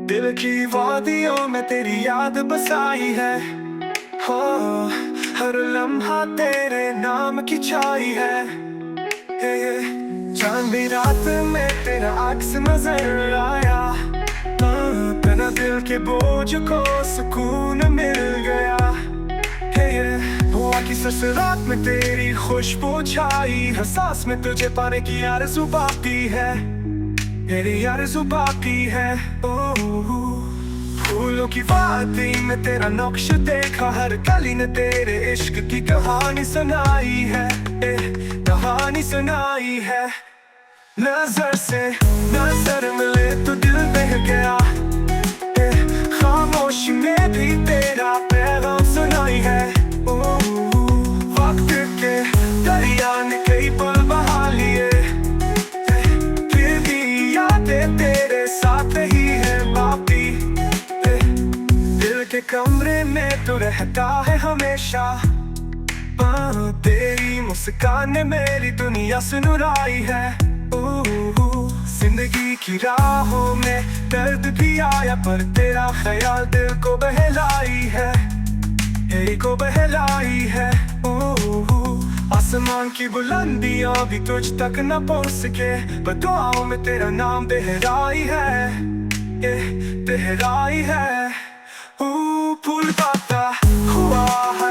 दिल की वादियों में तेरी याद बसाई है। हो हर लम्हा तेरे नाम की छाई है। चांदनी रात में तेरा अक्स नजर आया। बिना दिल के बोझ को सुकून मिल गया। हुआ कि ससुराल में तेरी खुशबू छाई है। सांस में तुझे पाने की आरज़ू बाकी है। मेरी आरज़ू बाकी है। फूलों की वादी में तेरा नक्श देखा। हर गली ने तेरे इश्क की कहानी सुनाई है। कहानी सुनाई है। नजर से नजर मिले तो दिल बह गया। खामोशी में भी तेरा पैगाम सुनाई है। वक्त के दरिया ने कई पल बहा लिए। फिर भी यादें तेरे साथ ही है बाकी। दिल के कमरे में तू रहता है हमेशा। तेरी मुस्कान ने मेरी दुनिया सुनराई है। जिंदगी की राहों में दर्द भी आया, पर तेरा ख्याल दिल को बहलाई है। दिल को बहलाई है। आसमान की बुलंदियां भी तुझ तक न पहुंच सके, पर दुआओं में तेरा नाम दोहराई है। दोहराई है। फूल पाता हुआ